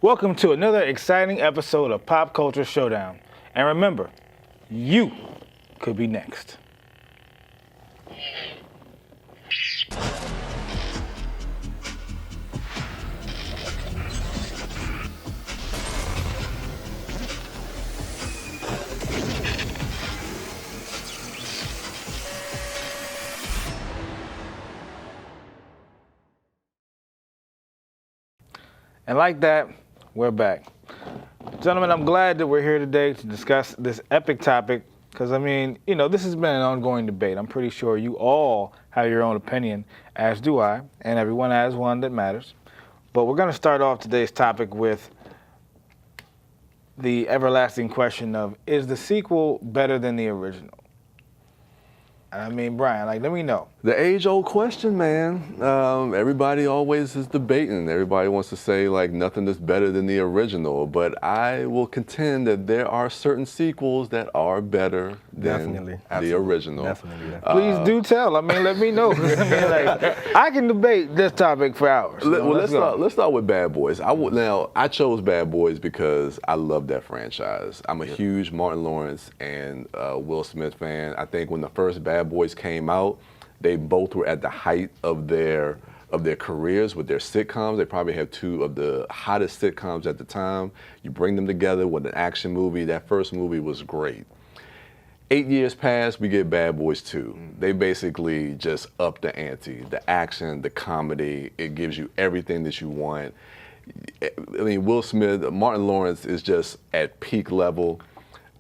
Welcome to another exciting episode of Pop Culture Showdown. And remember, you could be next. And like that, we're back. Gentlemen, I'm glad that we're here today to discuss this epic topic because, I mean, you know, this has been an ongoing debate. I'm pretty sure you all have your own opinion, as do I, and everyone has one that matters. But we're going to start off today's topic with the everlasting question of, is the sequel better than the original? I mean, Brian, let me know. The age-old question, man. Everybody always is debating. Everybody wants to say, nothing is better than the original. But I will contend that there are certain sequels that are better than the original. Definitely. Please do tell. I mean, let me know. I can debate this topic for hours. Let's start with Bad Boys. I chose Bad Boys because I love that franchise. I'm a huge Martin Lawrence and Will Smith fan. I think when the first Bad Boys came out, they both were at the height of their careers with their sitcoms. They probably have two of the hottest sitcoms at the time. You bring them together with an action movie. That first movie was great. 8 years passed, we get Bad Boys 2. They basically just up the ante. The action, the comedy, it gives you everything that you want. I mean, Will Smith, Martin Lawrence is just at peak level.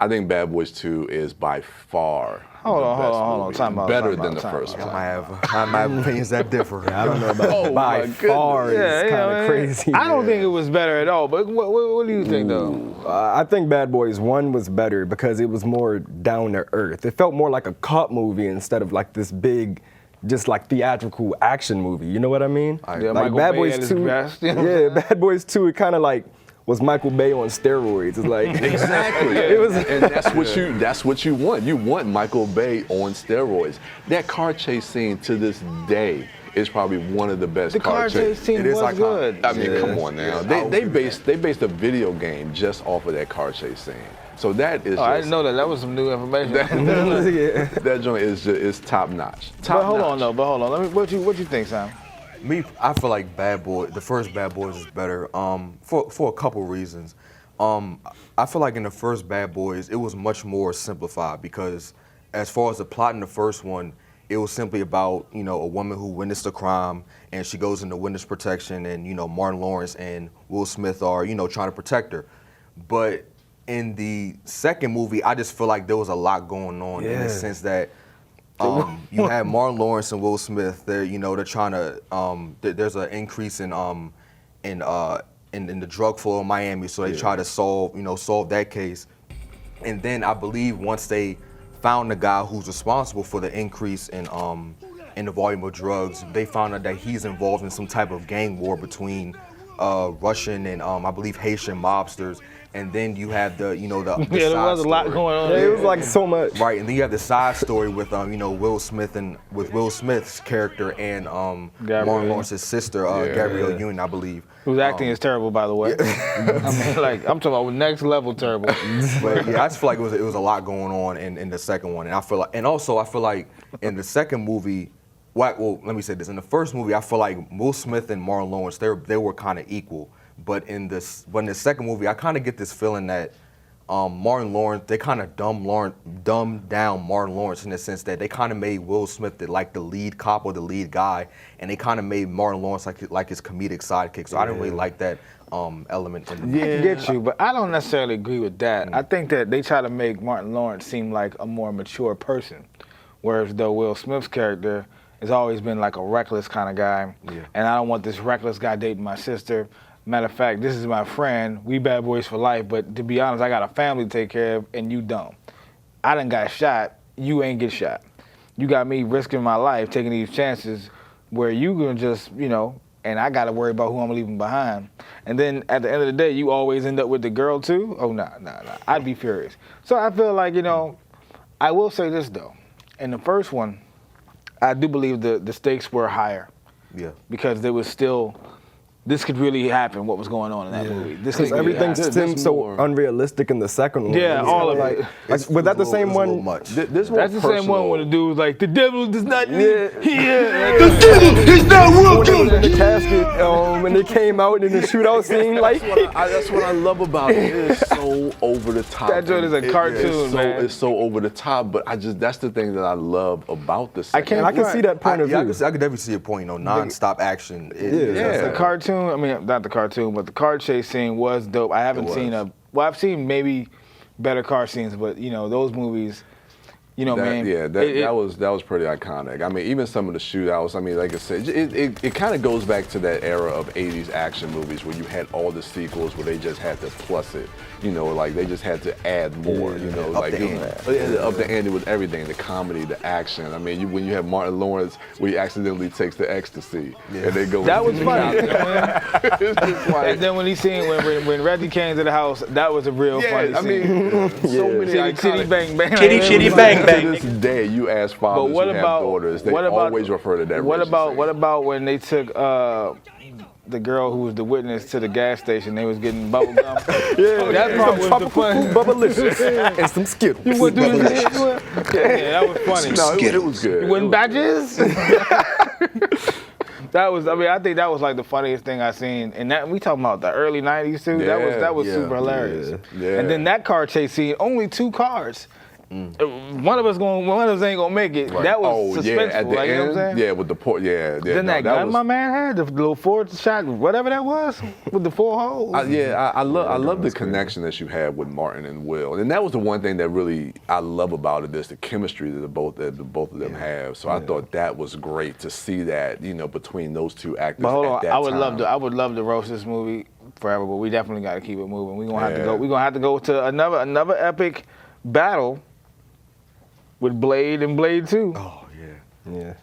I think Bad Boys 2 is by far Hold on. Time out. Better than the first one. My opinions that differ. I don't know about by far. It's kind of crazy. I don't think it was better at all, but what do you think, though? I think Bad Boys 1 was better because it was more down to earth. It felt more like a cop movie instead of this big, just theatrical action movie. You know what I mean? Bad Boys 2. Bad Boys 2, it kind of was Michael Bay on steroids. It's exactly. And that's what you want. You want Michael Bay on steroids. That car chase scene to this day is probably one of the best car chase scene was good. I mean, come on now. They based a video game just off of that car chase scene. So that is. I didn't know that. That was some new information. That joint is top notch. But hold on. What you think, Sam? Me, I feel like the first Bad Boys is better for a couple reasons. I feel like in the first Bad Boys, it was much more simplified because as far as the plot in the first one, it was simply about, a woman who witnessed a crime and she goes into witness protection and, Martin Lawrence and Will Smith are, trying to protect her. But in the second movie, I just feel like there was a lot going on in the sense that you have Martin Lawrence and Will Smith. They're trying to. There's an increase in the drug flow in Miami, so they try to solve that case. And then I believe once they found the guy who's responsible for the increase in the volume of drugs, they found out that he's involved in some type of gang war between Russian and I believe Haitian mobsters. And then you have the there was a lot going on. It was so much. Right, and then you have the side story with Will Smith and with Will Smith's character and Martin Lawrence's sister, Gabrielle Union, I believe. Whose acting is terrible, by the way. I mean, I'm talking about next level terrible. But I just feel like it was a lot going on in the second one, and I feel like in the second movie. Well, let me say this. In the first movie, I feel like Will Smith and Martin Lawrence, they were kind of equal. But in the second movie, I kind of get this feeling that Martin Lawrence, they kind of dumbed down Martin Lawrence in the sense that they kind of made Will Smith the lead cop or the lead guy, and they kind of made Martin Lawrence like his comedic sidekick. So I didn't really like that element in the movie. I get you, but I don't necessarily agree with that. I think that they try to make Martin Lawrence seem like a more mature person, whereas though Will Smith's character has always been like a reckless kind of guy, and I don't want this reckless guy dating my sister. Matter of fact, this is my friend. We bad boys for life, but to be honest, I got a family to take care of, and you don't. I done got shot. You ain't get shot. You got me risking my life, taking these chances where you gonna just, and I got to worry about who I'm leaving behind. And then at the end of the day, you always end up with the girl too? Oh, nah. I'd be furious. So I feel like, I will say this though. In the first one, I do believe the stakes were higher. Yeah. Because there was still this could really happen. What was going on in that movie? This Because could really everything happen. seemed so more- unrealistic in the second one. Yeah, It was all kinda of it. Like, was that the same one? Much. This more That's the same one where the dude was like, the devil does not live here. He's not working. In the casket, and it came out in the shootout scene. Like, That's what I love about it. It is so over the top. That joint is a cartoon, man. It's so over the top, but that's the thing that I love about the second. I can see that point of I view. could definitely see a point. Non-stop action. The cartoon, I mean, not the cartoon, but the car chase scene was dope. I haven't seen I've seen maybe better car scenes, but those movies, man. Yeah, that was pretty iconic. I mean, even some of the shootouts. I mean, like I said, it kind of goes back to that era of '80s action movies where you had all the sequels where they just had to plus it. Like they just had to add more. Up the ante with everything, the comedy, the action. I mean, when you have Martin Lawrence where he accidentally takes the ecstasy and they go. That was funny. It's just like, And then when when Reggie came to the house, that was a real funny scene. so many Chitty bang bang. Chitty bang bang. To this day, you ask fathers who have daughters, they always refer to that. What about when they took the girl who was the witness to the gas station? They was getting bubble gum. That part was the fun. Bubblicious and some Skittles. You wouldn't do this? Yeah, that was funny. No, it was good. You wouldn't badges? I think that was like the funniest thing I seen. And that we talking about the early '90s too. That was super hilarious. Yeah. And then that car chase scene, only 2 cars. One of us ain't gonna make it. Right. That was suspenseful. At the like, end, you know what I'm saying? yeah, with the port, Then that gun my man had, the little Ford shot, whatever that was, with the 4 holes. I love the connection that you had with Martin and Will, and that was the one thing that really I love about it is the chemistry that the both of them have. So I thought that was great to see that between those 2 actors. But hold on, I would love to roast this movie forever, but we definitely got to keep it moving. We're gonna have to go to another epic battle with Blade and Blade 2. Oh yeah.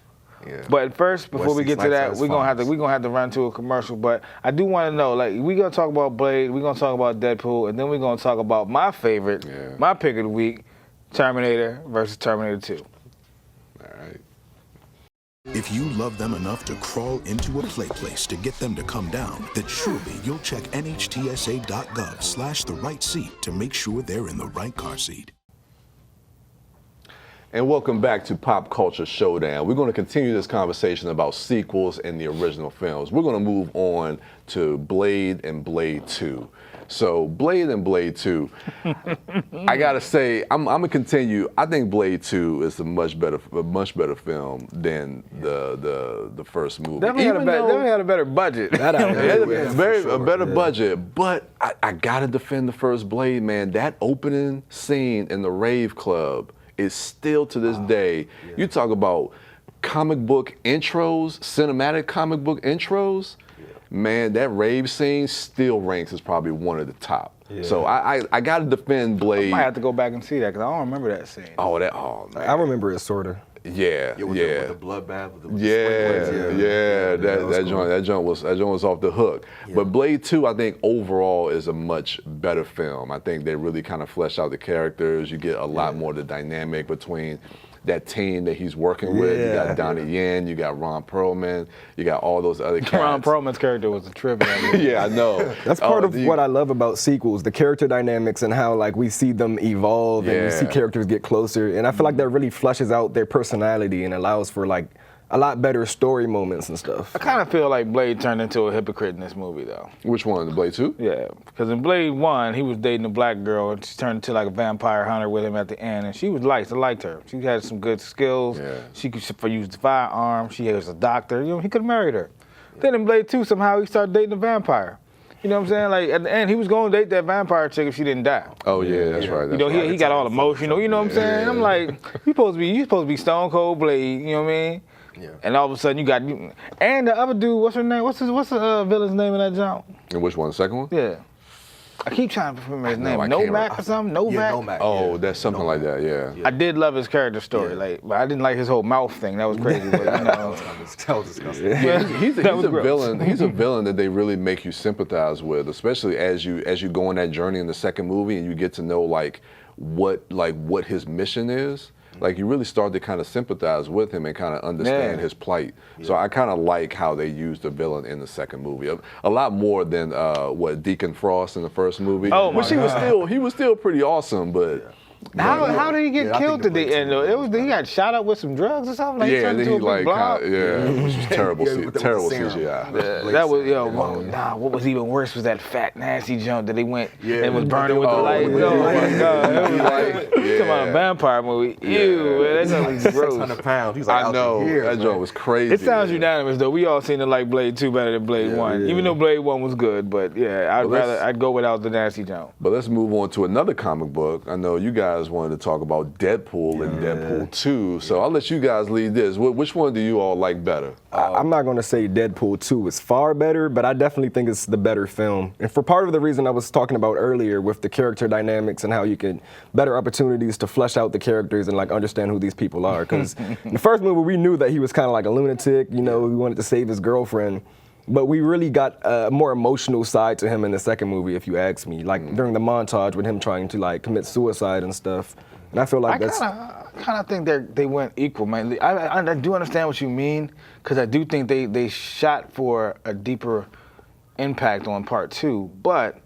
But first, before we Wesley get to that, Snipes we're gonna have to run to a commercial. But I do want to know, like, we're gonna talk about Blade, we're gonna talk about Deadpool, and then we're gonna talk about my favorite, my pick of the week, Terminator versus Terminator 2. All right. If you love them enough to crawl into a play place to get them to come down, then surely you'll check nhtsa.gov/the right seat to make sure they're in the right car seat. And welcome back to Pop Culture Showdown. We're going to continue this conversation about sequels and the original films. We're going to move on to Blade and Blade 2. So Blade and Blade 2, I gotta say, I'm gonna continue. I think Blade 2 is a much better film than the first movie. Definitely had a better budget. A better budget, but I gotta defend the first Blade, man. That opening scene in the rave club is still to this day. You talk about comic book intros, cinematic comic book intros. Man, that rave scene still ranks as probably one of the top. Yeah. So I got to defend Blade. I might have to go back and see that because I don't remember that scene. Oh man. I remember it sort of. Yeah. With the bloodbath. With the That joint was off the hook. Yeah. But Blade 2, I think overall is a much better film. I think they really kind of flesh out the characters. You get a lot more of the dynamic between that team that he's working with. You got Donnie Yen, you got Ron Perlman, you got all those other cats. Ron Perlman's character was a trip. Yeah, I know. That's part of what I love about sequels, the character dynamics and how like we see them evolve and we see characters get closer. And I feel like that really fleshes out their personality and allows for like a lot better story moments and stuff. I kind of feel like Blade turned into a hypocrite in this movie, though. Which one, the Blade 2? Yeah, because in Blade 1, he was dating a black girl, and she turned into like a vampire hunter with him at the end, and she was nice. I liked her. She had some good skills. Yeah. She could use the firearm. She was a doctor. He could have married her. Yeah. Then in Blade 2, somehow he started dating a vampire. You know what I'm saying? Like at the end, he was going to date that vampire chick if she didn't die. Oh yeah, that's right. He got all emotional. You know what I'm saying? I'm like, you supposed to be Stone Cold Blade. You know what I mean? Yeah. And all of a sudden you got, and the other dude, what's her name? What's the villain's name in that jump? And which one? The second one? Yeah. I keep trying to remember his name. Novak or something? Novak? Oh, that's something like that, yeah. I did love his character story, but I didn't like his whole mouth thing. That was crazy. But, that was disgusting. He's a villain. He's a villain that they really make you sympathize with, especially as you go on that journey in the second movie and you get to know what his mission is. like you really start to kind of sympathize with him and kind of understand his plight. So I kind of like how they used the villain in the second movie a lot more than what Deacon Frost in the first movie. Oh, which he was still pretty awesome, but. How did he get killed at the end though? He got shot up with some drugs or something. Like, Yeah, he then turned he into a big like blob. which was terrible, terrible serum. CGI. That was what was even worse was that fat nasty jump that they went and was burning with the light. Oh my god, it was like come on, a vampire movie. Ew, man, that sounds like gross. 600 pounds. He's like, I know that joke was crazy. It sounds unanimous though. We all seem to like Blade 2 better than Blade 1, even though Blade 1 was good. But yeah, I'd go without the nasty jump. But let's move on to another comic book. I know you guys wanted to talk about Deadpool and Deadpool 2, so I'll let you guys lead this. Which one do you all like better? I'm not going to say Deadpool 2 is far better, but I definitely think it's the better film. And for part of the reason I was talking about earlier with the character dynamics and how you can better opportunities to flesh out the characters and like understand who these people are. Because in the first movie, we knew that he was kind of like a lunatic, you know, he wanted to save his girlfriend. But we really got a more emotional side to him in the second movie, if you ask me. Like during the montage with him trying to like commit suicide and stuff. And I feel like I kind of think they went equal, man. I do understand what you mean, because I do think they shot for a deeper impact on part 2. But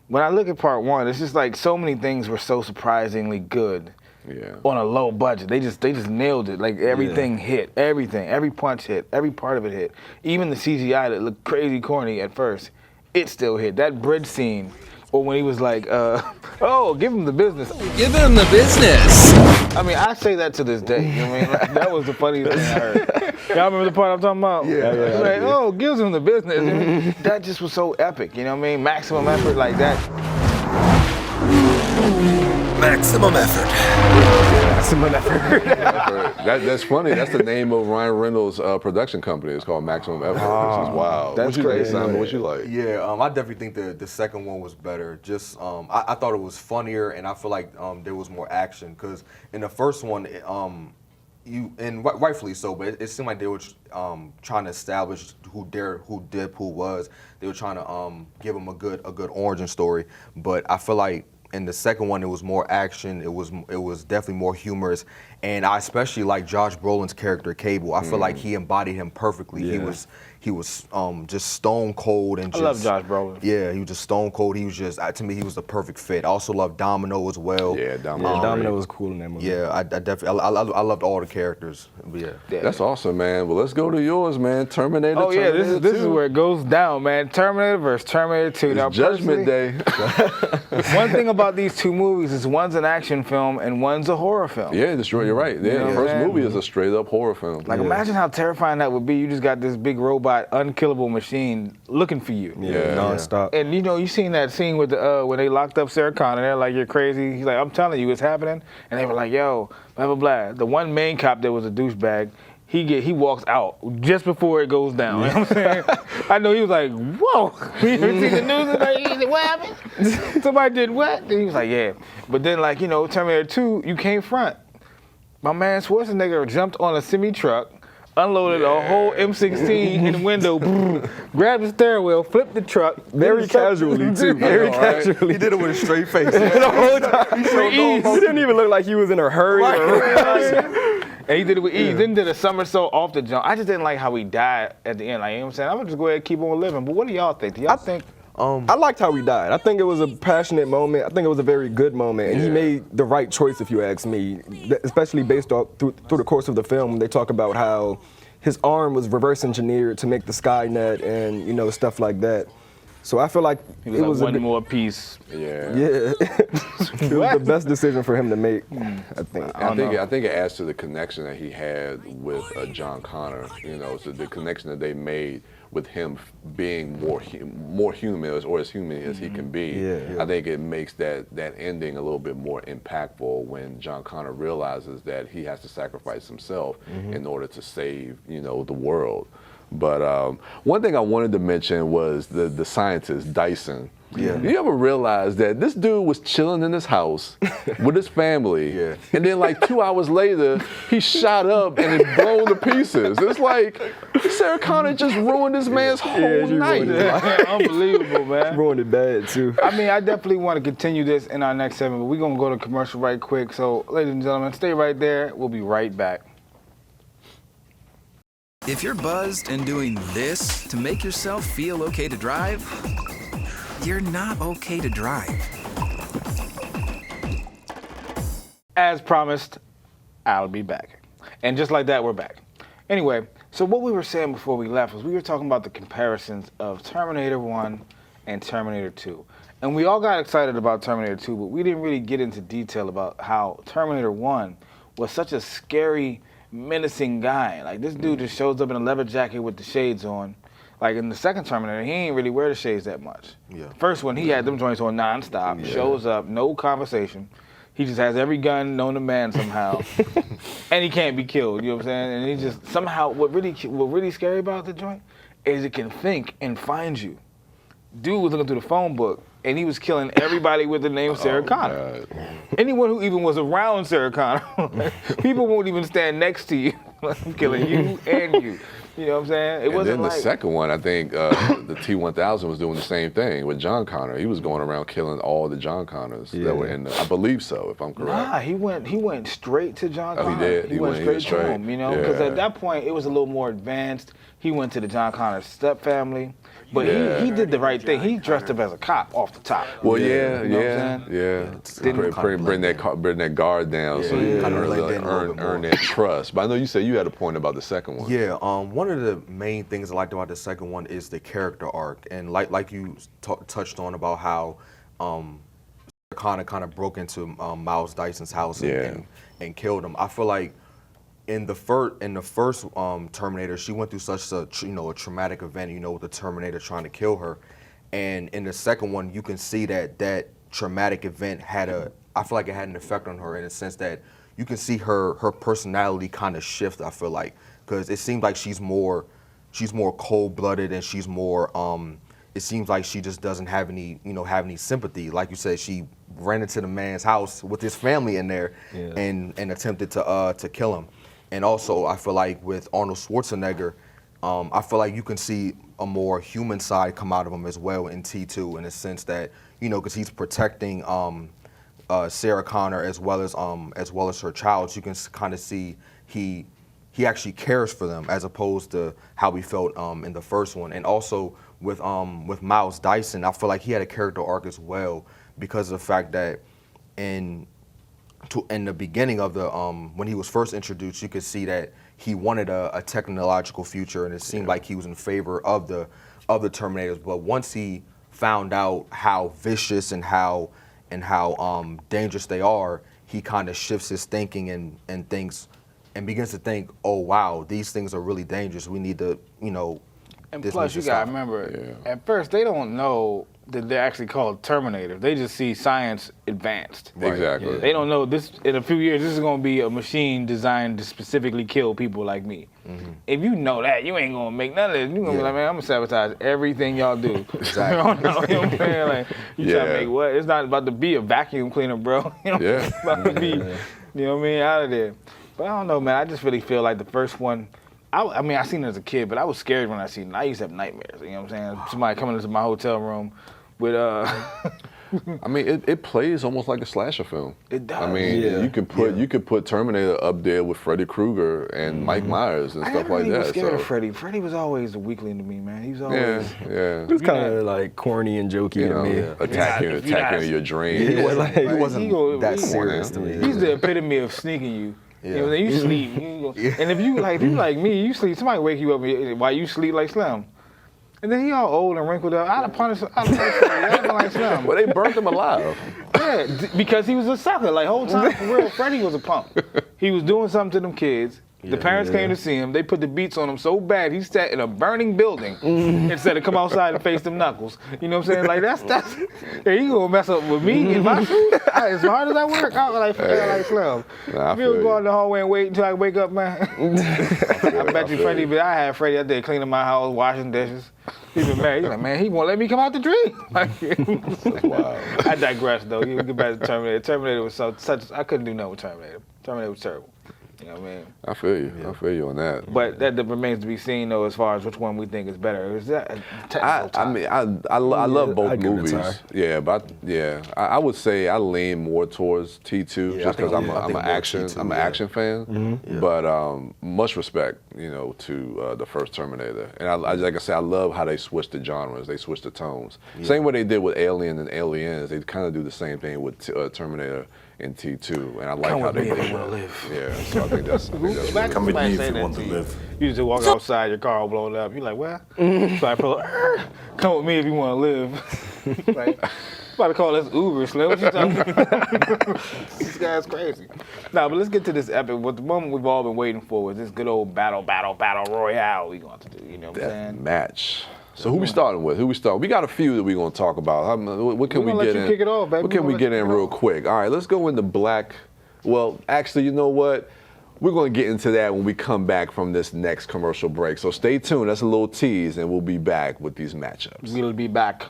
when I look at part 1, it's just like so many things were so surprisingly good. On a low budget, they just nailed it. Like everything hit, every punch hit, every part of it hit. Even the CGI that looked crazy corny at first, it still hit. That bridge scene, or when he was like, "Oh, give him the business." Give him the business. I mean, I say that to this day. You know what I mean? Like, that was the funniest thing I heard. Y'all remember the part I'm talking about? Yeah. Like, oh, gives him the business. And that just was so epic. You know what I mean? Maximum effort like that. Maximum effort. maximum effort. That's funny. That's the name of Ryan Reynolds' production company. It's called Maximum Effort, which is wild. That's crazy. Simon, what you like? Yeah, I definitely think the second one was better. Just I thought it was funnier, and I feel like there was more action. Because in the first one, rightfully so, but it seemed like they were trying to establish who Deadpool was. They were trying to give him a good origin story. But I feel like in the second one, it was more action. It was definitely more humorous, and I especially like Josh Brolin's character Cable. I feel like he embodied him perfectly. Yeah. He was just stone cold and just. I love Josh Brolin. Yeah, he was just stone cold. He was just to me he was the perfect fit. I also love Domino as well. Yeah, Domino. Domino was cool in that movie. Yeah, I definitely I loved all the characters. But yeah. That's awesome, man. Well, let's go to yours, man. Terminator. Oh yeah, Terminator this 2. is where it goes down, man. Terminator versus Terminator 2. Now, Judgment Day. One thing about these two movies is one's an action film and one's a horror film. Yeah, you're right. Yeah, You know the what first I'm saying? movie is a straight up horror film. Like imagine how terrifying that would be. You just got this big robot, unkillable machine looking for you. Yeah, nonstop. And you seen that scene with when they locked up Sarah Connor. They're like, "You're crazy." He's like, "I'm telling you, it's happening." And they were like, "Yo, blah blah blah." The one main cop that was a douchebag, he walks out just before it goes down. You know what I'm saying? I know he was like, "Whoa!" You ever seen the news? Like, what happened? Somebody did what? And he was like, "Yeah." But then Terminator 2, you came front. My man Schwarzenegger jumped on a semi truck, unloaded a whole M16 in the window, grabbed the steering wheel, flipped the truck. Very casually, too. Very casually. He did it with a straight face. The whole time. He didn't even look like he was in a hurry. And he did it with ease. Then did a somersault off the jump. I just didn't like how he died at the end. Like, you know what I'm saying? I'm gonna just go ahead and keep on living. But what do y'all think? Do y'all think? I liked how he died. I think it was a passionate moment. I think it was a very good moment, and he made the right choice, if you ask me. Especially based off through the course of the film, they talk about how his arm was reverse engineered to make the Skynet and stuff like that. So I feel like It was one more piece. Yeah. Yeah, it was the best decision for him to make. I think. I think it adds to the connection that he had with John Connor. So the connection that they made with him being more human or as human as he can be. Yeah. I think it makes that ending a little bit more impactful when John Connor realizes that he has to sacrifice himself in order to save the world. But one thing I wanted to mention was the scientist Dyson. Yeah. You ever realize that this dude was chilling in his house with his family, and then like 2 hours later, he shot up and it's blown to pieces. It's like Sarah Connor just ruined this man's whole night. Unbelievable, man. Ruined it bad too. I mean, I definitely want to continue this in our next segment, but we're going to go to commercial right quick. So, ladies and gentlemen, stay right there. We'll be right back. If you're buzzed and doing this to make yourself feel okay to drive, you're not okay to drive. As promised, I'll be back. And just like that, we're back. Anyway, so what we were saying before we left was we were talking about the comparisons of Terminator 1 and Terminator 2. And we all got excited about Terminator 2, but we didn't really get into detail about how Terminator 1 was such a scary, menacing guy. Like, this dude just shows up in a leather jacket with the shades on. Like, in the second Terminator, he ain't really wear the shades that much. Yeah. First one, he had them joints on nonstop, shows up, no conversation. He just has every gun known to man somehow. And he can't be killed, you know what I'm saying? And he just, somehow, what really scary about the joint is it can think and find you. Dude was looking through the phone book, and he was killing everybody with the name Sarah Connor. Anyone who even was around Sarah Connor, people won't even stand next to you. I'm killing you and you. You know what I'm saying? It And wasn't then the like, second one, I think the T-1000 was doing the same thing with John Connor. He was going around killing all the John Connors that were in the, I believe so, if I'm correct. Nah, he went straight to John Connor. he did? He went straight to him, you know, because at that point it was a little more advanced. He went to the John Connor step family, but he did the right thing. He dressed up as a cop off the top. Well, You know what I'm saying? Bring that guard down so you can earn that trust. But I know you said you had a point about the second one. Yeah, one of the main things I liked about the second one is the character arc, and like you touched on about how Connor kind of broke into Miles Dyson's house and killed him. I feel like in the first Terminator, she went through such a a traumatic event, with the Terminator trying to kill her, and in the second one, you can see that traumatic event I feel like it had an effect on her in the sense that you can see her personality kind of shift. I feel like because it seems like she's more cold-blooded and she's more. It seems like she just doesn't have any sympathy. Like you said, she ran into the man's house with his family in there and attempted to kill him. And also, I feel like with Arnold Schwarzenegger, I feel like you can see a more human side come out of him as well in T2 in the sense that because he's protecting Sarah Connor as well as her child. So you can kind of see he actually cares for them as opposed to how we felt in the first one. And also with Miles Dyson, I feel like he had a character arc as well because of the fact that in the beginning of the when he was first introduced, you could see that he wanted a technological future, and it seemed like he was in favor of the Terminators. But once he found out how vicious and how dangerous they are, he kind of shifts his thinking and thinks and begins to think, oh wow, these things are really dangerous. We need to, And this plus, needs you to gotta stop. remember, at first they don't know that they're actually called Terminator. They just see science advanced. Exactly. They don't know this. In a few years, this is gonna be a machine designed to specifically kill people like me. Mm-hmm. If you know that, you ain't gonna make none of this. You gonna be like, man, I'm gonna sabotage everything y'all do. Exactly. You know what I'm saying? Like, you trying to make what? It's not about to be a vacuum cleaner, bro. It's about to be, out of there. But I don't know, man. I just really feel like the first one. I mean, I seen it as a kid, but I was scared when I seen it. I used to have nightmares. You know what I'm saying? Somebody coming into my hotel room with I mean, it plays almost like a slasher film. It does. I mean, you could put Terminator up there with Freddy Krueger and Mike Myers and stuff like that. I was scared of Freddy. Freddy was always a weakling to me, man. He was always It was kind of like corny and jokey to me. Attacking your dreams. He wasn't that serious to me. He's the epitome of sneaking you. You sleep. And if you like me, you sleep. Somebody wake you up while you sleep like Slim. And then he all old and wrinkled up. I'd have punished him like Slim. Well, they burnt him alive. Yeah, because he was a sucker. Like, whole time, for real, Freddie was a punk. He was doing something to them kids. The parents came to see him. They put the beats on him so bad, he sat in a burning building instead of come outside and face them knuckles. You know what I'm saying? Like, that's yeah, you gonna mess up with me in my suit? As hard as I work, I was like Slim. If you go in the hallway and wait until I wake up, man. I bet you Freddie, but I had Freddie out there cleaning my house, washing dishes. He's been mad. He's like, man, he won't let me come out the dream. Like, That's wild. I digress, though. You get back to Terminator. Terminator was such. I couldn't do nothing with Terminator. Terminator was terrible. You know what I mean? I feel you. I feel you on that. But that remains to be seen, though, as far as which one we think is better. Is that a technical tie? I mean, I love both I'd give it a movies. tie. Yeah, but I would say I lean more towards T2 Yeah, just I think- because I'm yeah, I an think more action T2, I'm an yeah. action fan. Yeah. But much respect, to the first Terminator. And I like I said, I love how they switched the genres. They switched the tones. Same way they did with Alien and Aliens. They kind of do the same thing with Terminator and T2. And I like Come how with they me if did you wanna that. live. Yeah, so I think that's Back Come with somebody me if say you that want to you. live. You just walk outside, your car all blown up. You're like, what? So I pull up, come with me if you want to live. Like, about to call this Uber, Slim. What you talking about? This guy's crazy. Nah, but let's get to this epic. What the moment we've all been waiting for was this good old battle royale we going to do. You know what I'm that saying? match. So who we starting with? We got a few that we're gonna talk about. What can We we gonna get let you in? kick it off, baby. What We can gonna we let get you in kick it real off. quick? All right, let's go into black. Well, actually, you know what? We're gonna get into that when we come back from this next commercial break. So stay tuned. That's a little tease, and we'll be back with these matchups. We'll be back.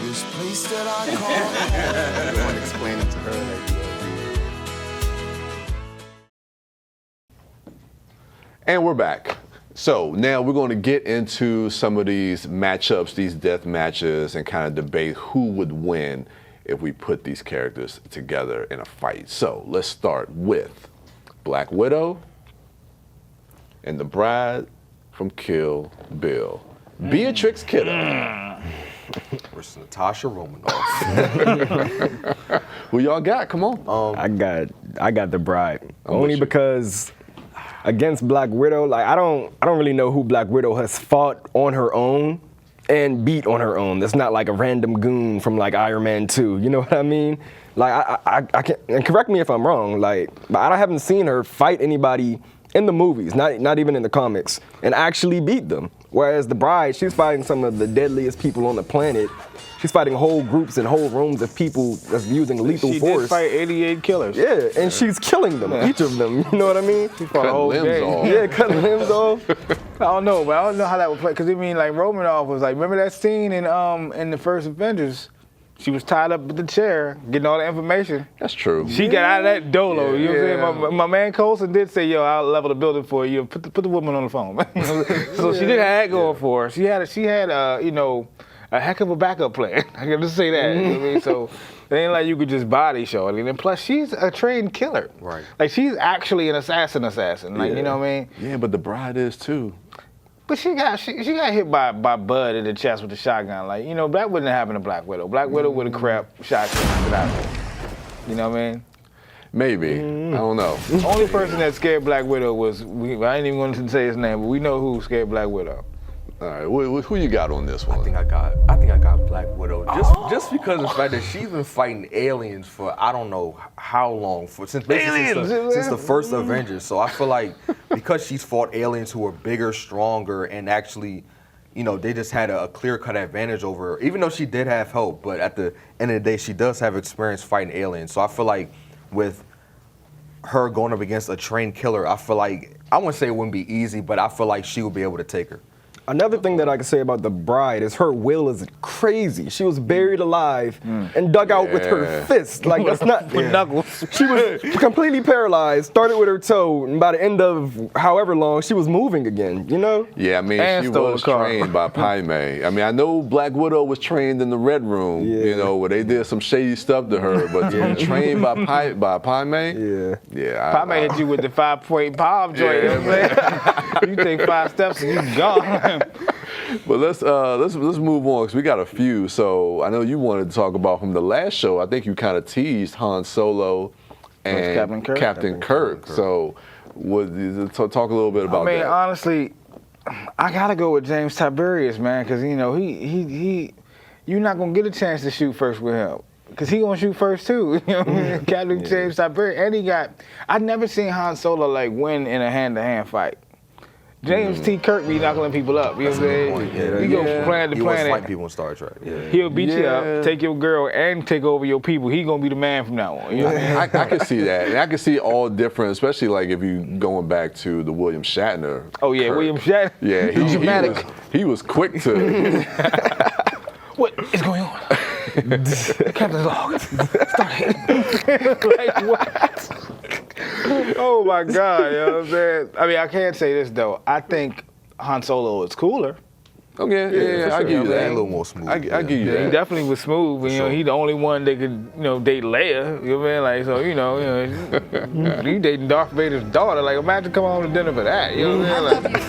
This place that I call. I want to explain it to her. And we're back. So now we're going to get into some of these matchups, these death matches, and kind of debate who would win if we put these characters together in a fight. So let's start with Black Widow and the bride from Kill Bill, Beatrix Kiddo. Versus Natasha Romanoff. Who y'all got? Come on. I got the bride. I'm Only with you. because against Black Widow, like I don't really know who Black Widow has fought on her own and beat on her own. That's not like a random goon from like Iron Man 2. You know what I mean? Like I can't, and correct me if I'm wrong, like, but I haven't seen her fight anybody in the movies, not even in the comics, and actually beat them. Whereas the bride, she's fighting some of the deadliest people on the planet. She's fighting whole groups and whole rooms of people that's using lethal She force. did fight 88 killers. Yeah, and she's killing them, each of them. You know what I mean? She fought Cutting a whole limbs gang. off. Yeah, cutting limbs off. I don't know, but I don't know how that would play. Because I mean, like Romanoff was like, remember that scene in the first Avengers? She was tied up with the chair, getting all the information. That's true. She got out of that dolo. You know what I'm saying? My man Colson did say, "Yo, I'll level the building for you. Put the woman on the phone." So she did have that going for her. She had a heck of a backup plan. I can just say that. You know what I mean? So it ain't like you could just body show it. And plus, she's a trained killer. Right. Like she's actually an assassin. Like you know what I mean? Yeah, but the bride is too. But she got hit by Bud in the chest with the shotgun. Like, you know, that wouldn't have happened to Black Widow. Black Widow would have crept, shot her. You know what I mean? Maybe. I don't know. The only person that scared Black Widow was, I ain't even going to say his name, but we know who scared Black Widow. All right, who you got on this one? I think I got Black Widow just because of the fact that she's been fighting aliens for I don't know how long, since the first Avengers. So I feel like because she's fought aliens who are bigger, stronger, and actually, you know, they just had a clear-cut advantage over her. Even though she did have help, but at the end of the day, she does have experience fighting aliens. So I feel like with her going up against a trained killer, I feel like I wouldn't say it wouldn't be easy, but I feel like she would be able to take her. Another thing that I can say about the bride is her will is crazy. She was buried alive and dug out with her fist. Like that's not With knuckles. She was completely paralyzed. Started with her toe, and by the end of however long, she was moving again. You know? Yeah, I mean, And she stole was the car. trained by Pai Mei. I mean, I know Black Widow was trained in the Red Room, you know, where they did some shady stuff to her, but to be trained by Pai Mei? Yeah. Yeah. Pop may hit you with the 5-point palm joint. You know what I'm saying? You take 5 steps and you gone. But let's move on because we got a few. So I know you wanted to talk about from the last show. I think you kind of teased Han Solo and Captain Kirk. So talk a little bit about I mean, that. honestly, I gotta go with James Tiberius, man, because you know he you're not gonna get a chance to shoot first with him. Cause he gonna shoot first too, you know what I mean? Captain James Tiberius, and I've never seen Han Solo like win in a hand-to-hand fight. James T. Kirk be knuckling people up. You know what I'm saying? He go from planet to He was planet. fighting people in Star Trek. He'll beat you up, take your girl, and take over your people. He gonna be the man from now on. You know what I mean? I can see that. And I can see all different, especially like if you going back to the William Shatner. Oh yeah, Kirk. William Shatner. Yeah, he was quick to. What is going on? Captain's log. Start hitting. Like what? Oh my God, you know what I'm saying? I mean, I can't say this though. I think Han Solo is cooler. Oh yeah, I give you that. A little more smooth. I give you Yeah, that. he definitely was smooth. You know, he the only one that could, date Leia. You know what I mean? Like, so you dating Darth Vader's daughter. Like, imagine coming home to dinner for that. You know what I mean? Like,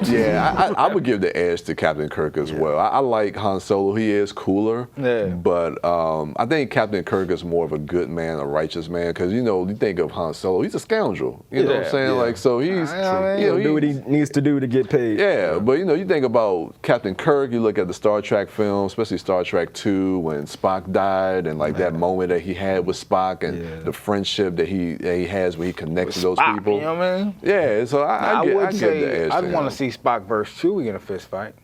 Yeah, I would give the edge to Captain Kirk as well. I like Han Solo. He is cooler. Yeah. But I think Captain Kirk is more of a good man, a righteous man. Because, you think of Han Solo, he's a scoundrel. You know what I'm saying? Yeah. Like, so he's, He'll do what he needs to do to get paid. yeah, but you think about Captain Kirk, you look at the Star Trek films, especially Star Trek 2 when Spock died and like that moment that he had with Spock and the friendship that he has when he connects to those Spock, people. you know what I mean? Yeah, so I would give the say edge I'd to want him. to see Spock versus Chewie in a fist fight.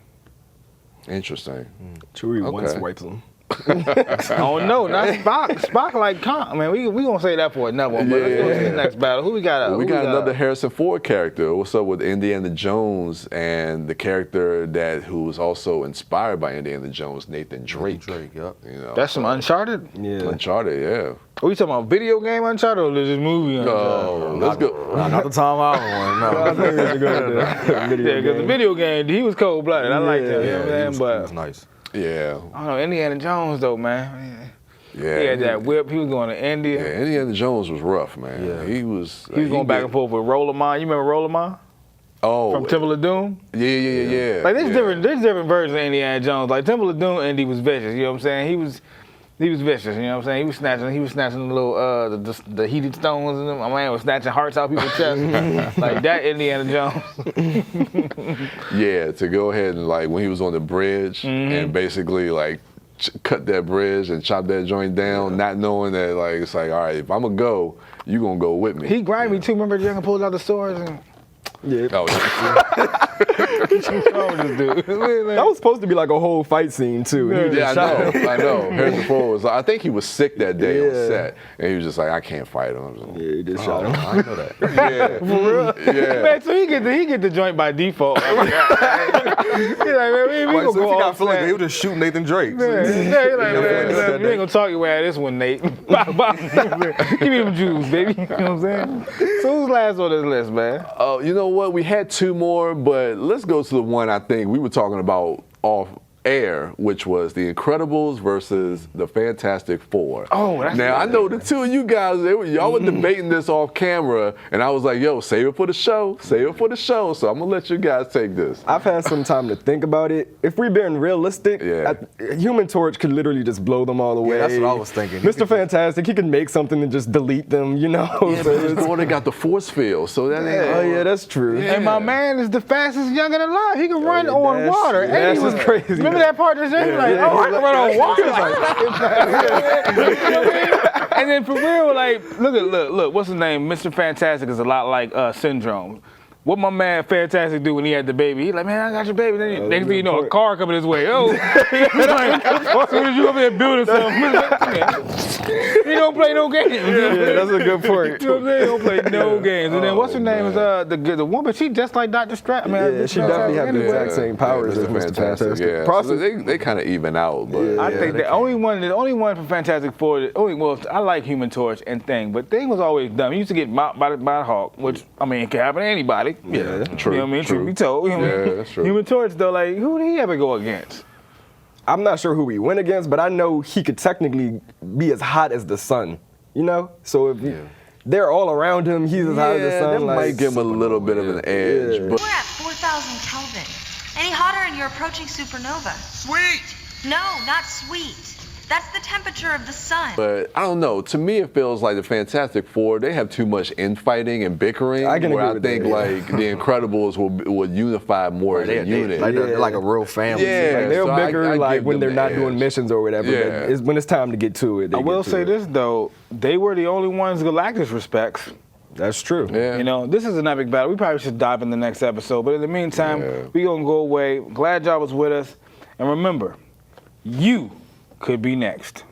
Interesting. Chewie one Okay. swipes him. Oh no, not Spock. Spock like Khan. Man, we gonna say that for another one. But let's go to the next battle. Who we got up? Well, we Who got another up? Harrison Ford character. What's up with Indiana Jones and the character who was also inspired by Indiana Jones, Nathan Drake. Yep. That's some Uncharted. Yeah. Uncharted, yeah. Are we talking about video game Uncharted or this movie Uncharted? Oh, let's go. Not the Tom Holland one. No. Yeah, because the video game, he was cold blooded. I like that. You know what I'm saying? He But was nice. Yeah, I don't know, Indiana Jones though, man. yeah. He had that whip. He was going to India. Yeah, Indiana Jones was rough, man. Yeah. He was Going back and forth with Rollermon. You remember Rollermon Oh, from Temple of Doom? yeah. Like there's yeah. different versions of Indiana Jones. Like Temple of Doom, Indy was vicious. You know what I'm saying? He was vicious. You know what I'm saying? He was snatching the little the heated stones, and my man was snatching hearts out people's chests. Like that Indiana Jones. Yeah, to go ahead and like when he was on the bridge and basically like cut that bridge and chop that joint down, not knowing that like it's like, all right, if I'm gonna go, you gonna go with me. He grimy too. Remember, Young pulled out the swords and. Yeah. Oh, yeah. What's wrong with this dude? That was supposed to be like a whole fight scene too. And he was Yeah, just shot. I know. Harrison Ford was. I think he was sick that day on Yeah. set, and he was just like, I can't fight him. I was like, Yeah, he just shot him. I know that. yeah, For real? yeah. Man, so he get the joint by default. He's like, man, we Like, gonna so if go he got off feeling that. good, he was just shooting Nathan Drake. Yeah, he's like, man, you ain't gonna talk your way out of this one, Nate. Bop, bop. Give me them Jews, baby. You know what I'm saying? So who's last on this list, man? You know what? We had two more, but let's go to the one I think we were talking about off air, which was The Incredibles versus The Fantastic Four. Oh, that's now I know the two of you guys, y'all were debating this off camera, and I was like, yo, save it for the show. Save it for the show. So I'm gonna let you guys take this. I've had some time to think about it. If we're being realistic, Yeah. Human Torch could literally just blow them all away. that's what I was thinking. Mr. Fantastic, he could make something and just delete them, you know? Yeah, So but his it's- daughter got the force field, so that ain't. oh yeah, that's true. And my man is the fastest youngin' alive. He can run on that's- water. And that's he was just crazy. Remember that part just said? He was like, Yeah, oh, I he can was run on like- water. You know what I mean? And then for real, like, look, what's his name? Mr. Fantastic is a lot like Syndrome. What my man Fantastic do when he had the baby? He like, man, I got your baby. Then next thing you know, a car coming his way. Oh, like, as soon as you over there building something, he don't play no games. Yeah, that's a good point. You know what I'm saying? He don't play no games. And then what's her name is the woman? She just like Dr. Stratton. Yeah, she definitely have the anyway. exact same powers as Mr. Mr. Fantastic. Fantastic. Yeah, Process- so they kind of even out, but I think the only one from Fantastic Four. I like Human Torch and Thing, but Thing was always dumb. He used to get mopped by the Hawk, which I mean, it can happen to anybody. yeah, true. You know what I mean? True. Truth be told. You know what I mean? Yeah, that's true. Human Torch though, like who did he ever go against? I'm not sure who he went against, but I know he could technically be as hot as the sun, you know? So if they're all around him, he's as hot as the Yeah, sun. that like, might give him a little bit of an edge, Yeah. but We're at 4,000 Kelvin. Any hotter and you're approaching supernova. Sweet! No, not sweet. That's the temperature of the sun. But I don't know. To me, it feels like the Fantastic Four, they have too much infighting and bickering. I can where agree I with think that, yeah. like the Incredibles will unify more as a unit. They're like a real family. Yeah. Like, they'll so I- bicker I like give when them they're the not doing edge. missions or whatever. Yeah. But when it's time to get to it, they I will get to say it. this though, they were the only ones Galactus respects. That's true. Yeah. You know, this is an epic battle. We probably should dive in the next episode. But in the meantime, we going to go away. Glad y'all was with us. And remember, you could be next.